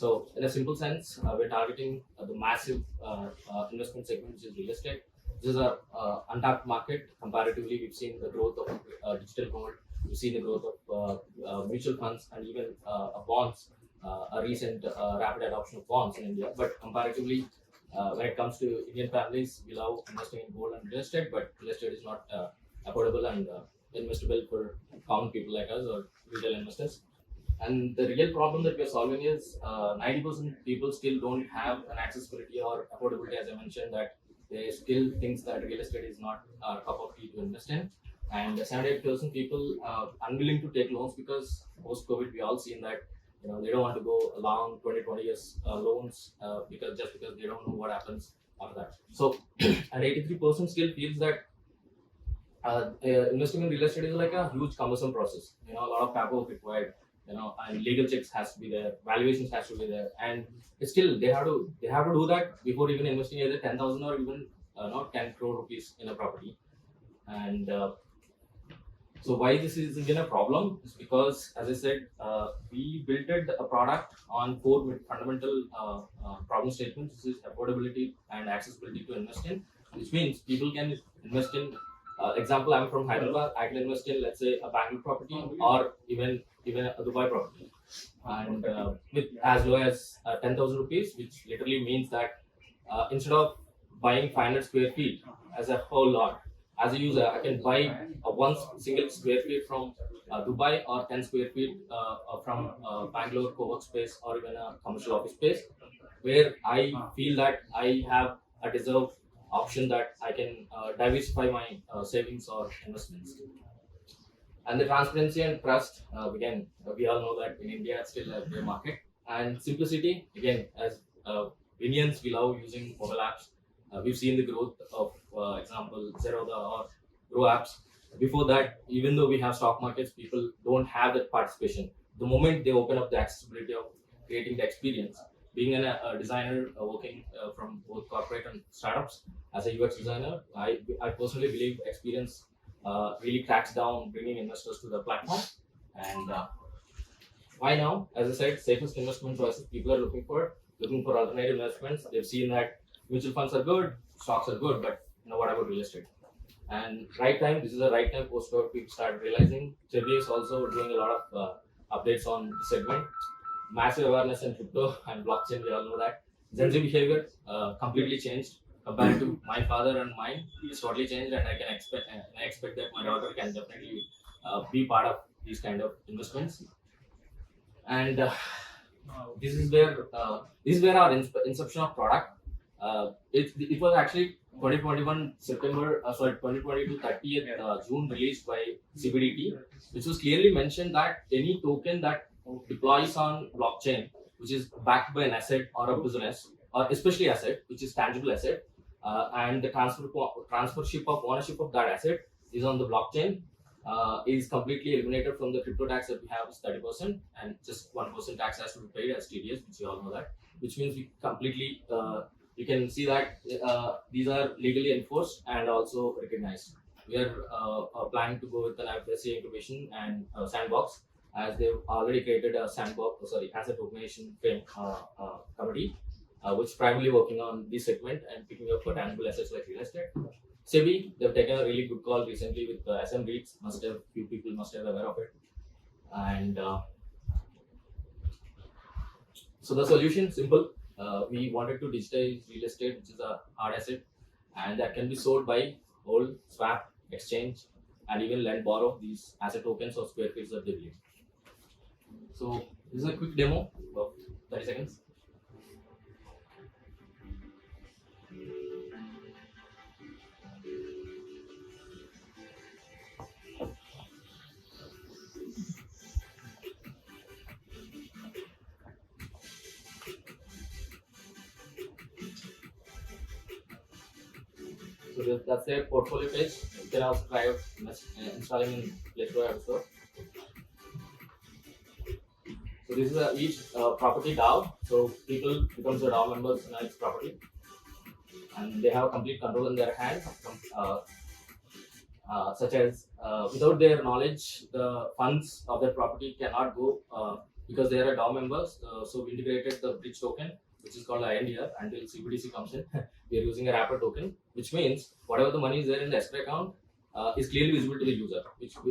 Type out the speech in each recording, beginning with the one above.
So in a simple sense, we're targeting the massive investment segment, which is real estate. This is a untapped market. Comparatively, we've seen the growth of digital gold. We've seen the growth of mutual funds and even bonds. A recent rapid adoption of bonds in India. But comparatively, when it comes to Indian families, we love investing in gold and real estate, but real estate is not affordable and investable for common people like us or retail investors. And the real problem that we're solving is 90% people still don't have an accessibility or affordability, as I mentioned, that they still thinks that real estate is not a cup of tea to invest in. And 78% people are unwilling to take loans because post-COVID, we all seen that they don't want to go long 20 years loans because they don't know what happens after that. So, and 83% still feels that investing in real estate is like a huge cumbersome process. A lot of paperwork required. And legal checks has to be there, valuations has to be there, and still they have to do that before even investing either 10,000 or even 10 crore rupees in a property. And so why this is even a problem is because, as I said, we built a product on 4 fundamental problem statements, which is affordability and accessibility to invest in, which means people can invest in. Example, I'm from Hyderabad. I can invest in, let's say, a Bangalore property or even a Dubai property, and with as low as 10,000 rupees, which literally means that instead of buying 500 square feet as a whole lot, as a user, I can buy one single square feet from Dubai or 10 square feet from Bangalore co-work space or even a commercial office space, where I feel that I have a deserved option that I can diversify my savings or investments. And the transparency and trust, again, we all know that in India it's still a grey market. And simplicity, again, as Indians, we love using mobile apps. We've seen the growth of, example, Zerodha or Grow apps. Before that, even though we have stock markets, people don't have that participation. The moment they open up the accessibility of creating the experience, being a designer working from both corporate and startups, as a UX designer, I personally believe experience really cracks down bringing investors to the platform. And why now? As I said, safest investment choices people are looking for alternative investments. They've seen that mutual funds are good, stocks are good, but what about real estate? And this is the right time post-COVID people start realizing. SEBI is also doing a lot of updates on the segment. Massive awareness in crypto and blockchain, we all know that. Gen Z behavior completely changed compared to my father and mine. It's totally changed, and I expect that my daughter can definitely be part of these kind of investments. And this is where our inception of product. It was actually 2021 September, 2022 30th June released by CBDT, which was clearly mentioned that any token that deploys on blockchain, which is backed by an asset or a business, or especially asset, which is tangible asset, and the transfership of ownership of that asset is on the blockchain, is completely eliminated from the crypto tax that we have is 30%, and just 1% tax has to be paid as TDS, which you all know that, which means we completely, you can see that these are legally enforced and also recognized. We are planning to go with an FSC incubation and sandbox, as they've already created a asset tokenization committee, which primarily working on this segment and picking up for tangible assets like real estate. SEBI, they've taken a really good call recently with SM REITs. Few people must have aware of it. And so the solution, simple. We wanted to digitize real estate, which is a hard asset, and that can be sold by, hold, swap, exchange, and even lend, borrow these asset tokens or square feet that they believe. So this is a quick demo of 30 seconds. So that's their portfolio page. You can also try out installing in Play Store App Store. So this is each property DAO. So people becomes the DAO members in each property, and they have complete control in their hands. Such as without their knowledge, the funds of their property cannot go because they are a DAO members. So we integrated the bridge token, which is called INDR, until CBDC comes in. We are using a wrapper token, which means whatever the money is there in the escrow account is clearly visible to the user.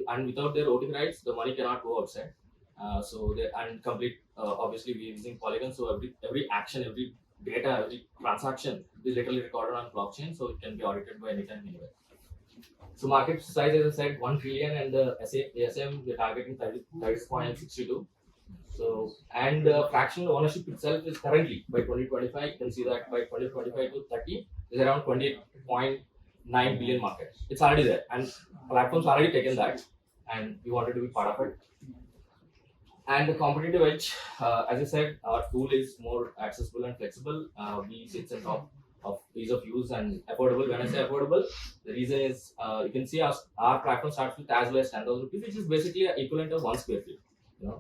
And without their voting rights, the money cannot go outside. So they and complete. Obviously, we are using Polygon, so every action, every data, every transaction is literally recorded on blockchain, so it can be audited by anytime, anywhere. So market size, as I said, 1 trillion, and the ASM we're targeting 30.62. So, and fractional ownership itself is currently by 2025, you can see that by 2025 to 30 is around 20.9 billion market. It's already there, and platforms already taken that, and we wanted to be part of it. And the competitive edge, as I said, our tool is more accessible and flexible. We sit on top of ease of use and affordable. When I say affordable, the reason is you can see our platform starts with as low as 10,000 rupees, which is basically equivalent of 1 square feet.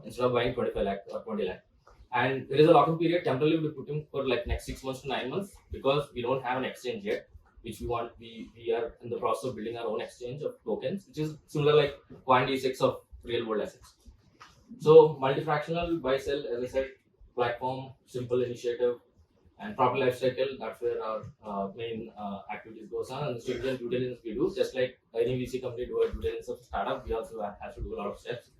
Instead of buying 25 lakh or 20 lakh. And there is a lock-in period. Temporarily, we're putting for like next 6 months to 9 months because we don't have an exchange yet, which we want. We are in the process of building our own exchange of tokens, which is similar like Coin-D6 of real-world assets. So multi-fractional buy sell, as I said, platform, simple initiative, and proper life cycle. That's where our main activities goes on. And the stringent due diligence we do, just like any VC company do a due diligence of startup, we also have to do a lot of steps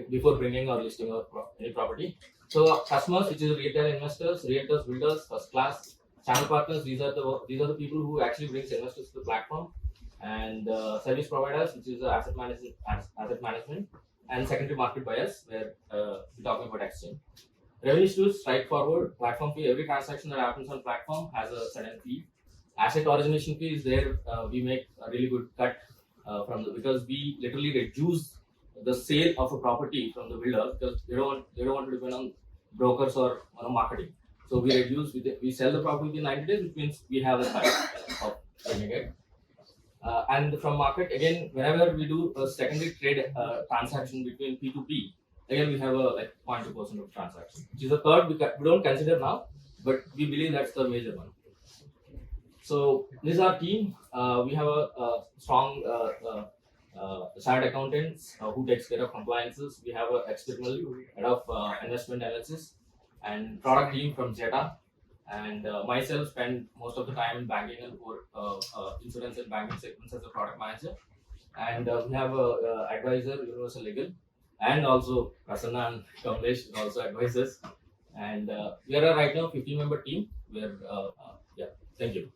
before bringing or listing of any property. So customers, which is retail investors, realtors, builders, first class, channel partners. These are the people who actually brings investors to the platform, and service providers, which is asset management, and secondary market buyers, where we're talking about exchange. Revenue streams, straightforward. Platform fee, every transaction that happens on platform has a certain fee. Asset origination fee is there. We make a really good cut because we literally reduce the sale of a property from the builder, because they don't want to depend on brokers or marketing. So we sell the property in 90 days, which means we have a cut of selling it. And from market, again, whenever we do a secondary trade transaction between P2P, again we have a 0.2% of transaction, which is a third we don't consider now, but we believe that's the major one. So this is our team. We have a strong chartered accountants who takes care of compliances. We have an external head of investment analysis and product team from Zeta. And myself spend most of the time in banking and insurance and banking segments as a product manager. And we have a advisor, Universal Legal, and also Prasanna and Kamlesh also advisors. And we are right now a 50-member team. Thank you.